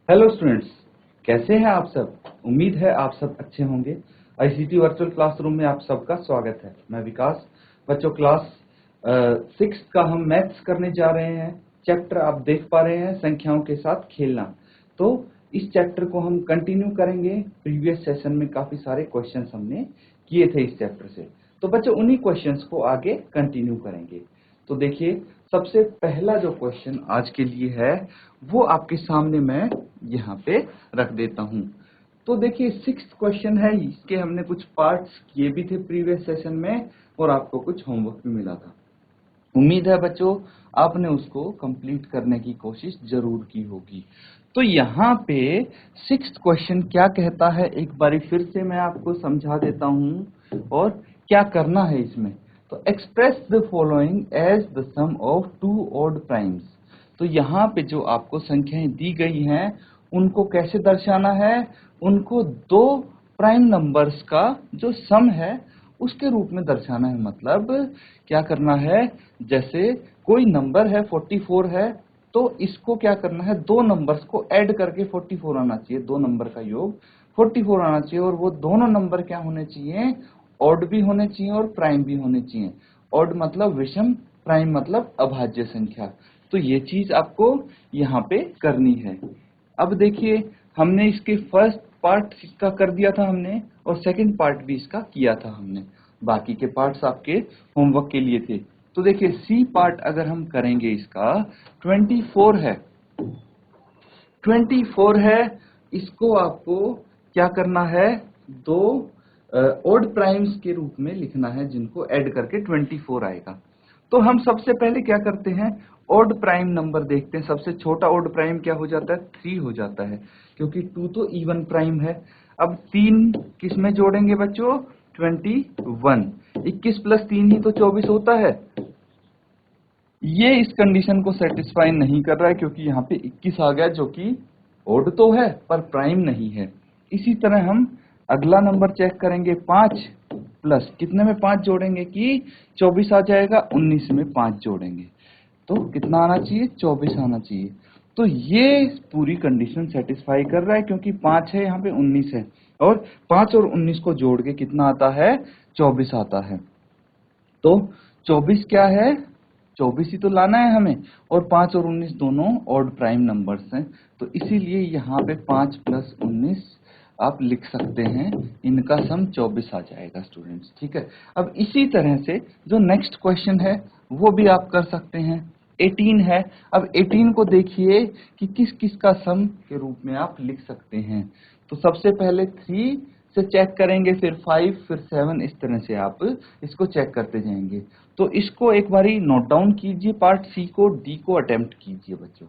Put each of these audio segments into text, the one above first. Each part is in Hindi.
हेलो स्टूडेंट्स, कैसे हैं आप सब। उम्मीद है आप सब अच्छे होंगे। आईसीटी वर्चुअल क्लासरूम में आप सबका स्वागत है। मैं विकास। बच्चों, क्लास 6 का हम मैथ्स करने जा रहे हैं। चैप्टर आप देख पा रहे हैं, संख्याओं के साथ खेलना। तो इस चैप्टर को हम कंटिन्यू करेंगे। प्रीवियस सेशन में काफी सारे क्वेश्चंस हमने किए थे इस चैप्टर से, तो बच्चों उन्हीं क्वेश्चंस को आगे कंटिन्यू करेंगे। तो देखिए, सबसे पहला जो क्वेश्चन आज के लिए है वो आपके सामने मैं यहाँ पे रख देता हूँ। तो देखिए, 6th क्वेश्चन है। इसके हमने कुछ पार्ट्स किए भी थे प्रीवियस सेशन में और आपको कुछ होमवर्क भी मिला था। उम्मीद है बच्चों आपने उसको कंप्लीट करने की कोशिश जरूर की होगी। तो यहाँ पे 6th क्वेश्चन क्या कहता है, एक बारी फिर से मैं आपको समझा देता हूँ और क्या करना है इसमें। तो express the following as the sum of two odd primes. तो यहाँ पे जो आपको संख्याएं दी गई हैं उनको कैसे दर्शाना है, उनको दो प्राइम नंबर्स का जो सम है उसके रूप में दर्शाना है। मतलब क्या करना है, जैसे कोई नंबर है 44 है, तो इसको क्या करना है, दो नंबर्स को ऐड करके 44 आना चाहिए। दो नंबर का योग 44 आना चाहिए और वो दोनों नंबर क्या होने चाहिए, ऑड भी होने चाहिए और प्राइम भी होने चाहिए। ऑड मतलब विषम, प्राइम मतलब अभाज्य संख्या। तो ये चीज आपको यहाँ पे करनी है। अब देखिए, हमने इसके फर्स्ट पार्ट इसका कर दिया था हमने और सेकंड पार्ट भी इसका किया था हमने। बाकी के पार्ट्स आपके होमवर्क के लिए थे। तो देखिए, सी पार्ट अगर हम करेंगे इसका 24 है। 24 है, इसको आपको क्या करना है, दो ऑड प्राइम्स के रूप में लिखना है जिनको ऐड करके 24 आएगा। तो हम सबसे पहले क्या करते हैं, ऑड प्राइम नंबर देखते हैं। सबसे छोटा ऑड प्राइम क्या हो जाता है, 3 हो जाता है, क्योंकि 2 तो इवन प्राइम है। अब 3 किस में जोड़ेंगे बच्चों, 21। 21 प्लस 3 ही तो 24 होता है। ये इस कंडीशन को सेटिस्फाई नहीं कर रहा है क्योंकि यहाँ पे 21 आ गया, जो कि ऑड तो है पर प्राइम नहीं है। इसी तरह हम अगला नंबर चेक करेंगे, 5 प्लस कितने में 5 जोड़ेंगे कि 24 आ जाएगा। 19 में 5 जोड़ेंगे तो कितना आना चाहिए, 24 आना चाहिए। तो ये पूरी कंडीशन सेटिस्फाई कर रहा है क्योंकि 5 है, यहाँ पे 19 है और 5 और 19 को जोड़ के कितना आता है, 24 आता है। तो 24 क्या है, 24 ही तो लाना है हमें, और 5 और 19 दोनों ऑड प्राइम नंबर्स हैं। तो इसीलिए यहाँ पे 5 प्लस 19 आप लिख सकते हैं, इनका सम 24 आ जाएगा स्टूडेंट्स। ठीक है। अब इसी तरह से जो नेक्स्ट क्वेश्चन है वो भी आप कर सकते हैं। 18 है। अब 18 को देखिए कि किस किस का सम के रूप में आप लिख सकते हैं। तो सबसे पहले 3 से चेक करेंगे, फिर 5, फिर 7, इस तरह से आप इसको चेक करते जाएंगे। तो इसको एक बारी नोट डाउन कीजिए, पार्ट सी को, डी को अटेम्प्ट कीजिए बच्चों।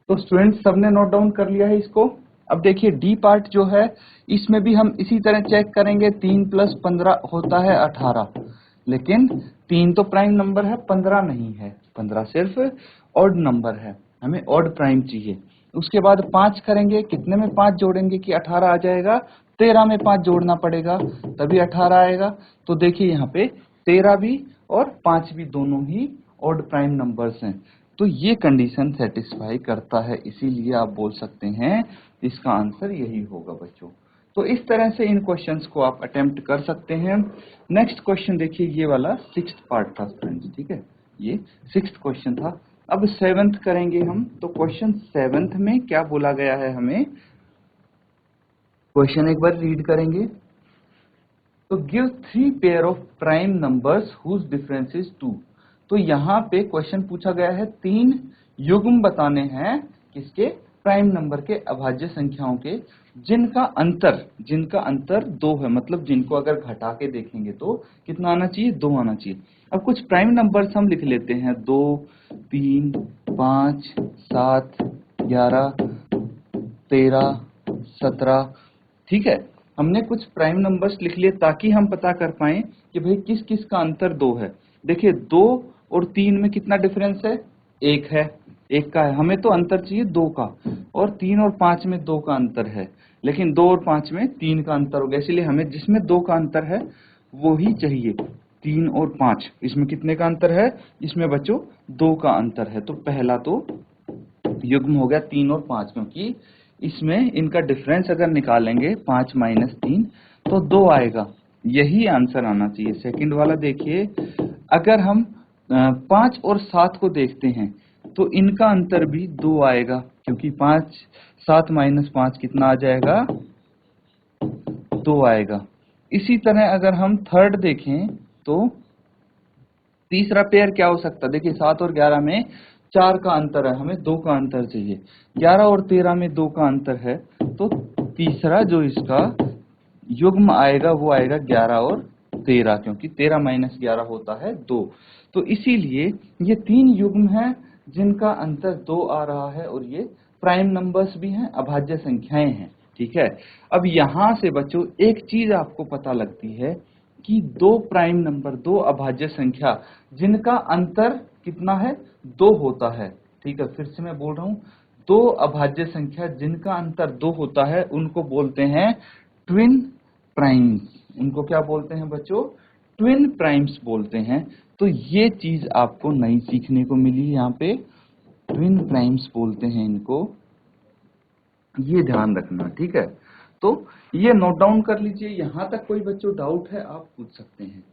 तो स्टूडेंट्स सबने नोट डाउन कर लिया है इसको। अब देखिए, डी पार्ट जो है इसमें भी हम इसी तरह चेक करेंगे। 3 प्लस 15 होता है 18, लेकिन 3 तो प्राइम नंबर है, 15 नहीं है। 15 सिर्फ ऑड नंबर है, हमें ऑड प्राइम चाहिए। उसके बाद 5 करेंगे, कितने में 5 जोड़ेंगे कि 18 आ जाएगा, 13 में 5 जोड़ना पड़ेगा तभी 18 आएगा। तो देखिए यहाँ पे 13 भी और 5 भी दोनों ही ऑड प्राइम नंबर्स हैं। तो ये कंडीशन सेटिस्फाई करता है, इसीलिए आप बोल सकते हैं इसका आंसर यही होगा बच्चों। तो इस तरह से इन क्वेश्चंस को आप अटेम्प्ट कर सकते हैं। नेक्स्ट क्वेश्चन देखिए, ये वाला 6th पार्ट था फ्रेंड्स। ठीक है, ये 6th क्वेश्चन था। अब 7th करेंगे हम। तो क्वेश्चन 7th में क्या बोला गया है हमें, क्वेश्चन एक बार रीड करेंगे। तो give 3 pair of prime numbers whose difference is 2। तो यहाँ पे क्वेश्चन पूछा गया है 3 युग्म बताने हैं किसके, प्राइम नंबर के, अभाज्य संख्याओं के, जिनका अंतर 2 है, मतलब जिनको अगर घटा के देखेंगे तो कितना आना चाहिए, 2 आना चाहिए। अब कुछ प्राइम नंबर्स हम लिख लेते हैं, 2, 3, 5, 7, 11, 13, 17। ठीक है, हमने कुछ प्राइम नंबर्स लिख लिए ताकि हम पता कर पाए कि भाई किस किस का अंतर 2 है। देखिए 2 और 3 में कितना डिफरेंस है, 1 है, 1 का है, हमें तो अंतर चाहिए 2 का, और 3 और 5 में 2 का अंतर है, लेकिन 2 और 5 में 3 का अंतर हो गया, इसलिए हमें जिसमें 2 का अंतर है वो ही चाहिए। 3 और 5 इसमें कितने का अंतर है, इसमें बच्चों 2 का अंतर है। तो पहला तो युग्म हो गया 3 और 5, क्योंकि इसमें इनका डिफरेंस अगर निकालेंगे 5 - 3 तो 2 आएगा, यही आंसर आना चाहिए। सेकंड वाला देखिए, अगर हम 5 और 7 को देखते हैं तो इनका अंतर भी 2 आएगा, क्योंकि 7 - 5 कितना आ जाएगा, 2 आएगा। इसी तरह अगर हम थर्ड देखें तो तीसरा पेयर क्या हो सकता है, देखिए 7 और 11 में 4 का अंतर है, हमें 2 का अंतर चाहिए। 11 और 13 में 2 का अंतर है, तो तीसरा जो इसका युग्म आएगा वो आएगा 11 और 13, क्योंकि 13 - 11 होता है 2। तो इसीलिए ये 3 युग्म हैं जिनका अंतर 2 आ रहा है, और ये प्राइम नंबर्स भी हैं, अभाज्य संख्याएं हैं। ठीक है, अब यहां से बच्चों एक चीज आपको पता लगती है कि 2 प्राइम नंबर, 2 अभाज्य संख्या जिनका अंतर कितना है, 2 होता है। ठीक है, फिर से मैं बोल रहा हूं, 2 अभाज्य संख्या जिनका अंतर 2 होता है उनको बोलते हैं ट्विन प्राइम्स। उनको क्या बोलते हैं बच्चों, ट्विन प्राइम्स बोलते हैं। तो ये चीज आपको नई सीखने को मिली यहाँ पे, ट्विन प्राइम्स बोलते हैं इनको, ये ध्यान रखना। ठीक है, तो ये नोट डाउन कर लीजिए। यहां तक कोई बच्चों डाउट है आप पूछ सकते हैं।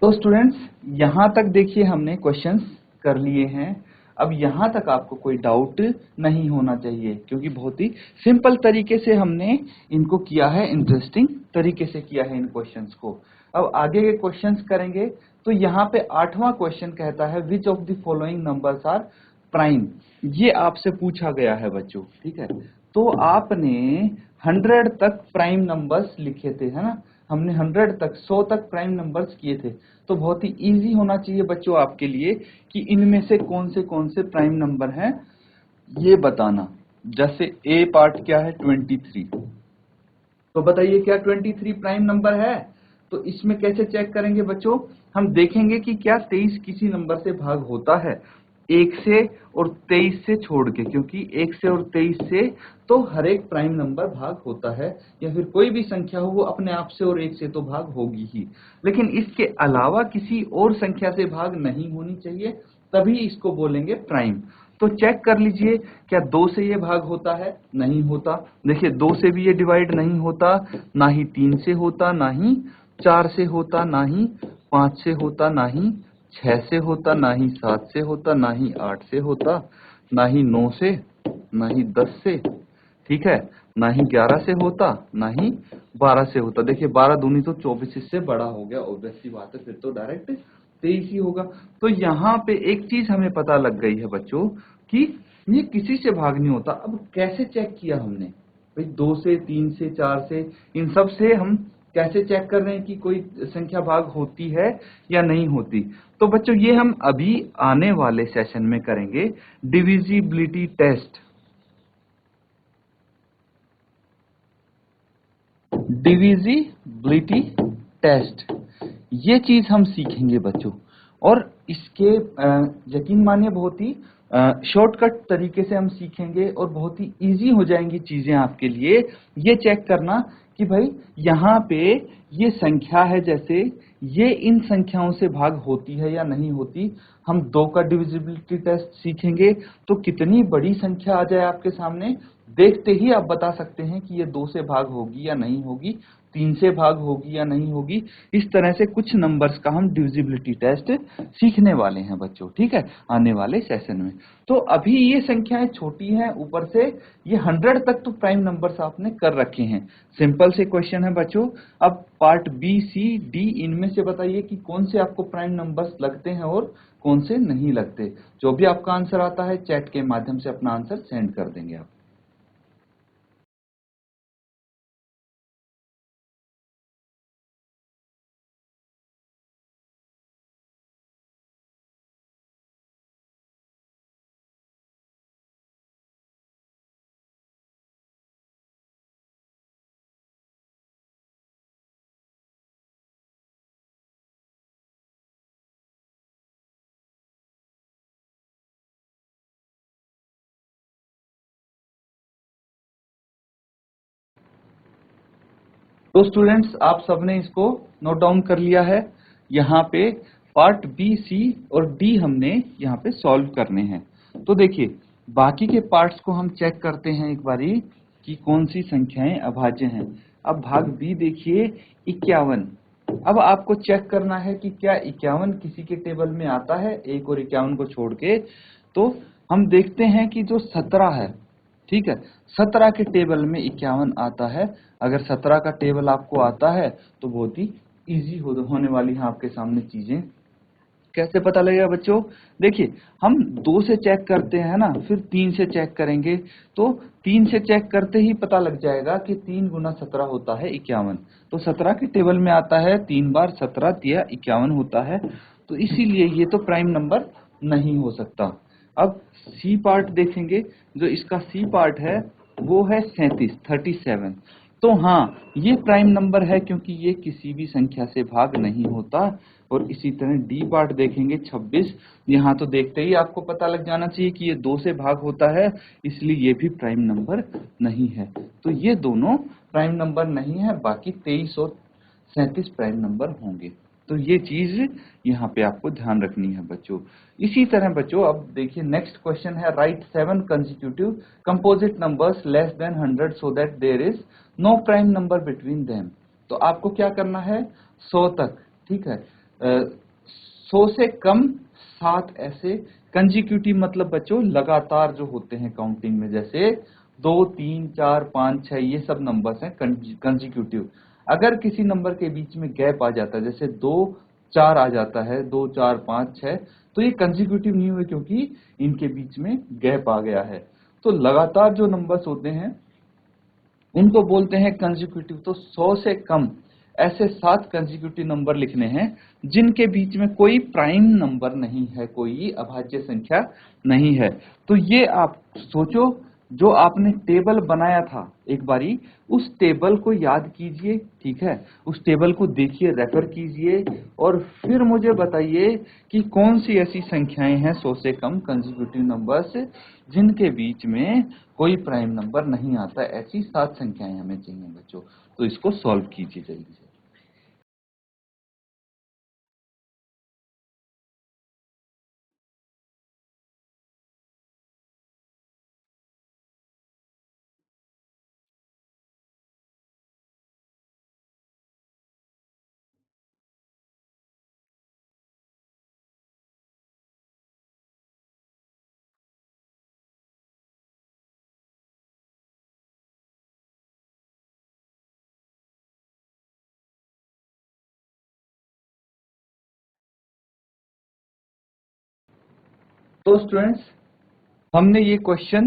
तो स्टूडेंट्स यहां तक देखिए हमने क्वेश्चंस कर लिए हैं। अब यहां तक आपको कोई डाउट नहीं होना चाहिए, क्योंकि बहुत ही सिंपल तरीके से हमने इनको किया है, इंटरेस्टिंग तरीके से किया है इन क्वेश्चंस को। अब आगे के क्वेश्चंस करेंगे। तो यहाँ पे 8वां क्वेश्चन कहता है which of the following numbers are prime. ये आपसे पूछा गया है बच्चों। ठीक है, तो आपने 100 तक प्राइम नंबर्स लिखे थे, है ना, हमने 100 तक, 100 तक प्राइम नंबर्स किए थे। तो बहुत ही इजी होना चाहिए बच्चों आपके लिए कि इनमें से कौन से प्राइम नंबर हैं ये बताना। जैसे ए पार्ट क्या है, 23, तो बताइए क्या 23 प्राइम नंबर है। तो इसमें कैसे चेक करेंगे बच्चों, हम देखेंगे कि क्या 23 किसी नंबर से भाग होता है, 1 से और 23 से छोड़ के, क्योंकि 1 से और 23 से तो हर एक प्राइम नंबर भाग होता है, या फिर कोई भी संख्या हो वो अपने आप से और 1 से तो भाग होगी ही, लेकिन इसके अलावा किसी और संख्या से भाग नहीं होनी चाहिए, तभी इसको बोलेंगे प्राइम। तो चेक कर लीजिए, क्या 2 से ये भाग होता है, नहीं होता। देखिए 2 से भी ये डिवाइड नहीं होता, ना ही 3 से होता, ना ही 4 से होता, ना ही 5 से होता, ना ही 6 से होता, ना ही 7 से होता, ना ही 8 से होता, ना ही 9 से, ना ही 10 से, ठीक है, ना ही 11 से होता, ना ही 12 से होता। देखिए 12 दूनी तो 24, इससे बड़ा हो गया, ऑब्वियस सी बात है, फिर तो डायरेक्ट 23 ही होगा। तो यहाँ पे एक चीज हमें पता लग गई है बच्चों कि ये किसी से भाग नहीं होता। अब कैसे चेक किया हमने, भाई 2 से, 3 से, 4 से, इन सब से हम कैसे चेक कर रहे हैं कि कोई संख्या भाग होती है या नहीं होती। तो बच्चों ये हम अभी आने वाले सेशन में करेंगे, डिविजिबिलिटी टेस्ट। डिविजिबिलिटी टेस्ट, ये चीज हम सीखेंगे बच्चों, और इसके यकीन मानिए बहुत ही शॉर्टकट तरीके से हम सीखेंगे, और बहुत ही इजी हो जाएंगी चीजें आपके लिए। ये चेक करना कि भाई यहाँ पे ये संख्या है, जैसे ये इन संख्याओं से भाग होती है या नहीं होती। हम 2 का डिविजिबिलिटी टेस्ट सीखेंगे तो कितनी बड़ी संख्या आ जाए आपके सामने, देखते ही आप बता सकते हैं कि ये 2 से भाग होगी या नहीं होगी, 3 से भाग होगी या नहीं होगी। इस तरह से कुछ नंबर्स का हम डिविजिबिलिटी टेस्ट सीखने वाले हैं बच्चों, ठीक है, आने वाले सेशन में। तो अभी ये संख्याएं छोटी हैं, ऊपर से ये 100 तक तो प्राइम नंबर्स आपने कर रखे हैं। सिंपल से क्वेश्चन है बच्चों। अब पार्ट बी, सी, डी, इनमें से बताइए कि कौन से आपको प्राइम नंबर्स लगते हैं और कौन से नहीं लगते। जो भी आपका आंसर आता है चैट के माध्यम से अपना आंसर सेंड कर देंगे आप। तो स्टूडेंट्स, आप सबने इसको नोट डाउन कर लिया है। यहाँ पे पार्ट बी, सी और डी हमने यहाँ पे सॉल्व करने हैं। तो देखिए, बाकी के पार्ट्स को हम चेक करते हैं एक बारी कि कौन सी संख्याएं अभाज्य हैं। अब भाग बी देखिए, 51। अब आपको चेक करना है कि क्या 51 किसी के टेबल में आता है, 1 और 51 को छोड़ के। तो हम देखते हैं कि जो 17 है, ठीक है, 17 के टेबल में 51 आता है। अगर 17 का टेबल आपको आता है तो बहुत ही इजी होने वाली है आपके सामने चीजें। कैसे पता लगेगा बच्चों? देखिए, हम 2 से चेक करते हैं ना, फिर 3 से चेक करेंगे। तो 3 से चेक करते ही पता लग जाएगा कि 3 गुना 17 होता है 51। तो 17 के टेबल में आता है, 3 बार 17 तिया 51 होता है। तो इसीलिए ये तो प्राइम नंबर नहीं हो सकता। अब सी पार्ट देखेंगे। जो इसका सी पार्ट है वो है 37। तो हाँ, ये प्राइम नंबर है क्योंकि ये किसी भी संख्या से भाग नहीं होता। और इसी तरह डी पार्ट देखेंगे 26। यहाँ तो देखते ही आपको पता लग जाना चाहिए कि ये 2 से भाग होता है, इसलिए ये भी प्राइम नंबर नहीं है। तो ये दोनों प्राइम नंबर नहीं है, बाकी 23 और 37 प्राइम नंबर होंगे। तो ये चीज यहाँ पे आपको ध्यान रखनी है बच्चों। इसी तरह बच्चों, अब देखिए नेक्स्ट क्वेश्चन है, write 7 consecutive composite numbers less than 100 so that there is no prime number between them. तो आपको क्या करना है, 100 तक, ठीक है, 100 से कम 7 ऐसे कंसेक्यूटिव, मतलब बच्चों लगातार जो होते हैं काउंटिंग में, जैसे 2, 3, 4, 5, 6, ये सब नंबर्स हैं कंसेक्यूटिव। अगर किसी नंबर के बीच में गैप आ जाता है, जैसे 2, 4 आ जाता है, 2, 4, 5, 6, तो ये कंसेक्यूटिव नहीं हुए क्योंकि इनके बीच में गैप आ गया है। तो लगातार जो नंबर्स होते हैं उनको बोलते हैं कंसेक्यूटिव। तो 100 से कम ऐसे 7 कंसेक्यूटिव नंबर लिखने हैं जिनके बीच में कोई प्राइम नंबर नहीं है, कोई अभाज्य संख्या नहीं है। तो ये आप सोचो, जो आपने टेबल बनाया था एक बारी, उस टेबल को याद कीजिए, ठीक है, उस टेबल को देखिए, रेफर कीजिए और फिर मुझे बताइए कि कौन सी ऐसी संख्याएं हैं 100 से कम कंसेक्यूटिव नंबर्स जिनके बीच में कोई प्राइम नंबर नहीं आता। ऐसी 7 संख्याएं हमें चाहिए बच्चों। तो इसको सॉल्व कीजिए जल्दी से। तो स्टूडेंट्स, हमने ये क्वेश्चन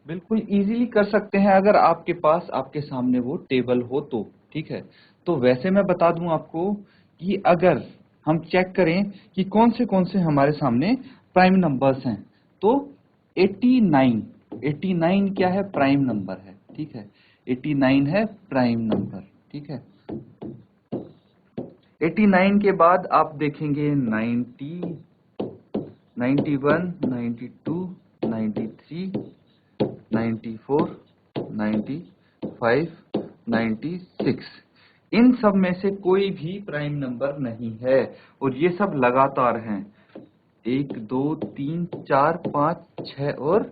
बिल्कुल इजीली कर सकते हैं अगर आपके पास, आपके सामने वो टेबल हो तो, ठीक है। तो वैसे मैं बता दूं आपको कि अगर हम चेक करें कि कौन से हमारे सामने प्राइम नंबर्स हैं, तो 89, 89 क्या है, प्राइम नंबर है, ठीक है, 89 है प्राइम नंबर, ठीक है। 89 के बाद आप देखेंगे 90, 91, 92, 93, 94, 95, 96। इन सब में से कोई भी प्राइम नंबर नहीं है और ये सब लगातार हैं, 1 2 3 4 5 6 और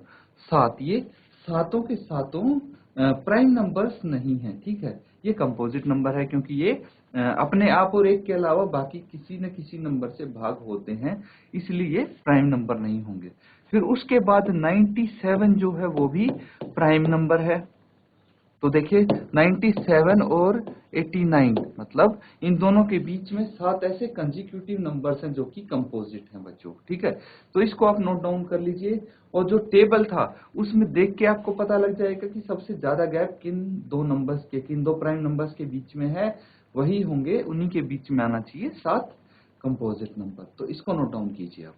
7। ये सातों के सातों प्राइम नंबर्स नहीं है, ठीक है। ये कंपोजिट नंबर है क्योंकि ये अपने आप और एक के अलावा बाकी किसी न किसी नंबर से भाग होते हैं, इसलिए प्राइम नंबर नहीं होंगे। फिर उसके बाद 97 जो है वो भी प्राइम नंबर है। तो देखिए 97 और 89, मतलब इन दोनों के बीच में 7 ऐसे कंसेक्यूटिव नंबर्स हैं जो कि कंपोजिट हैं बच्चों, ठीक है। तो इसको आप नोट डाउन कर लीजिए और जो टेबल था उसमें देख के आपको पता लग जाएगा कि सबसे ज्यादा गैप किन दो नंबर्स के, किन दो प्राइम नंबर्स के बीच में है, वही होंगे, उन्हीं के बीच में आना चाहिए 7 कंपोजिट नंबर। तो इसको नोट डाउन कीजिए आप।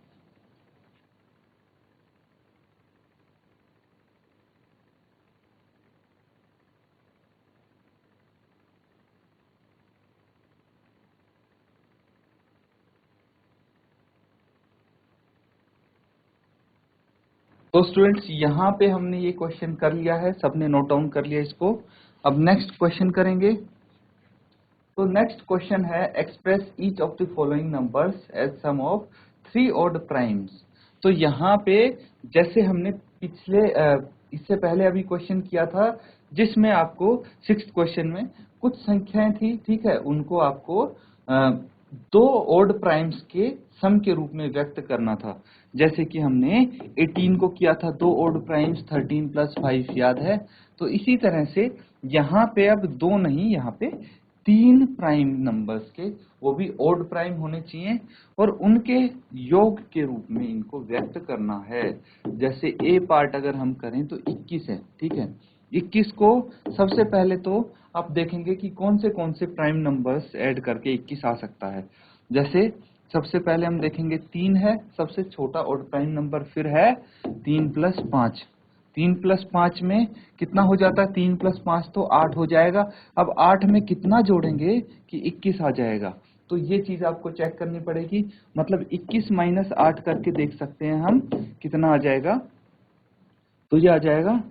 तो स्टूडेंट्स यहाँ पे हमने ये क्वेश्चन कर लिया है, सबने नोट डाउन कर लिया इसको। अब नेक्स्ट क्वेश्चन करेंगे। तो नेक्स्ट क्वेश्चन है express each of the following numbers as sum of 3 odd primes. तो यहाँ पे जैसे हमने पिछले इससे पहले अभी क्वेश्चन किया था जिसमें आपको 6th क्वेश्चन में कुछ संख्याएं थी, ठीक है, उनको आपको दो ऑड प्राइम्स के सम के रूप में व्यक्त करना था। जैसे कि हमने 18 को किया था दो ऑड प्राइम्स 13 प्लस 5, याद है। तो इसी तरह से यहाँ पे अब दो नहीं, यहाँ पे 3 प्राइम नंबर्स के, वो भी ऑड प्राइम होने चाहिए और उनके योग के रूप में इनको व्यक्त करना है। जैसे ए पार्ट अगर हम करें तो 21 है, ठीक है। 21 को सबसे पहले तो आप देखेंगे कि कौन से प्राइम नंबर्स ऐड करके 21 आ सकता है। जैसे सबसे पहले हम देखेंगे 3 है सबसे छोटा ऑड प्राइम नंबर, फिर है 3 प्लस 5। 3 प्लस 5 में कितना हो जाता है, 3 प्लस 5 तो 8 हो जाएगा। अब 8 में कितना जोड़ेंगे कि 21 आ जाएगा। तो ये चीज आपको चेक करनी पड़ेगी, मतलब 21 माइनस 8 करके देख सकते हैं हम कितना आ जाएगा। तो ये आ जाएगा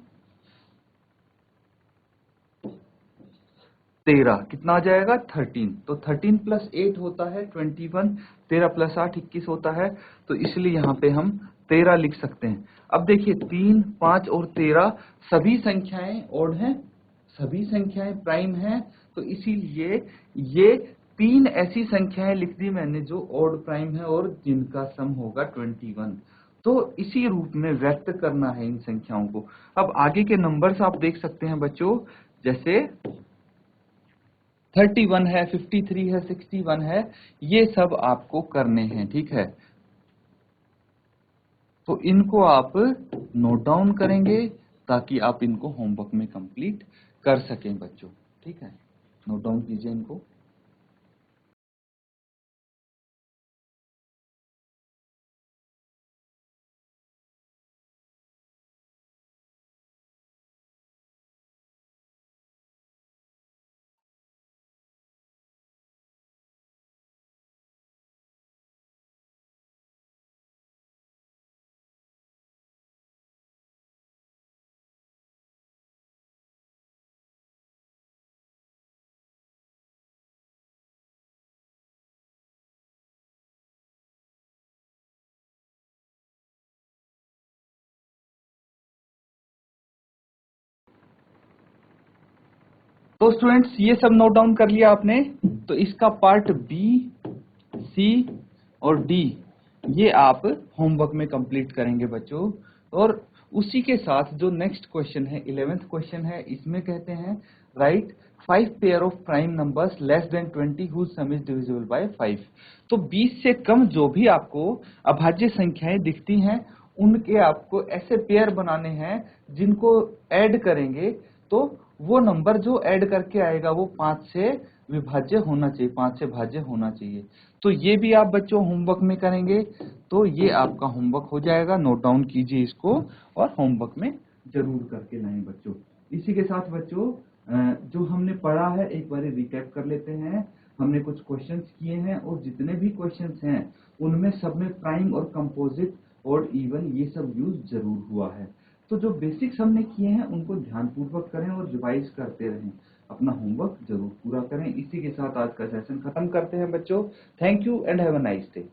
13, कितना आ जाएगा 13। तो 13 प्लस 8 होता है 21, 13 प्लस 8 21 होता है। तो इसलिए यहाँ पे हम 13 लिख सकते हैं। अब देखिए 3, 5 और 13 सभी संख्याएं ऑड हैं, सभी संख्याएं प्राइम हैं। तो इसीलिए ये 3 ऐसी संख्याएं लिख दी मैंने जो ऑड प्राइम है और जिनका सम होगा 21। तो इसी रूप में व्यक्त करना है इन संख्याओं को। अब आगे के नंबर्स आप देख सकते हैं बच्चों, जैसे 31 है, 53 है, 61 है, ये सब आपको करने हैं, ठीक है। तो इनको आप नोट डाउन करेंगे ताकि आप इनको होमवर्क में कंप्लीट कर सकें बच्चों, ठीक है। नोट डाउन कीजिए इनको। तो स्टूडेंट्स ये सब नोट डाउन कर लिया आपने। तो इसका पार्ट बी, सी और डी ये आप होमवर्क में कंप्लीट करेंगे बच्चों। और उसी के साथ जो नेक्स्ट क्वेश्चन है 11th क्वेश्चन है, इसमें कहते हैं write 5 pair of prime numbers less than 20 whose sum is divisible by 5। तो 20 से कम जो भी आपको अभाज्य संख्याएं दिखती हैं उनके आपको ऐसे पेयर बनाने हैं जिनको ऐड करेंगे तो वो नंबर जो ऐड करके आएगा वो 5 से विभाज्य होना चाहिए, 5 से भाज्य होना चाहिए। तो ये भी आप बच्चों होमवर्क में करेंगे। तो ये आपका होमवर्क हो जाएगा, नोट डाउन कीजिए इसको और होमवर्क में जरूर करके लाएं बच्चों। इसी के साथ बच्चों जो हमने पढ़ा है एक बार रिकैप कर लेते हैं। हमने कुछ क्वेश्चंस किए हैं और जितने भी क्वेश्चंस हैं उनमें सब में प्राइम और कंपोजिट और इवन ये सब यूज जरूर हुआ है। तो जो बेसिक्स हमने किए हैं उनको ध्यानपूर्वक करें और रिवाइज करते रहें। अपना होमवर्क जरूर पूरा करें। इसी के साथ आज का सेशन खत्म करते हैं बच्चों। Thank you and have a nice day.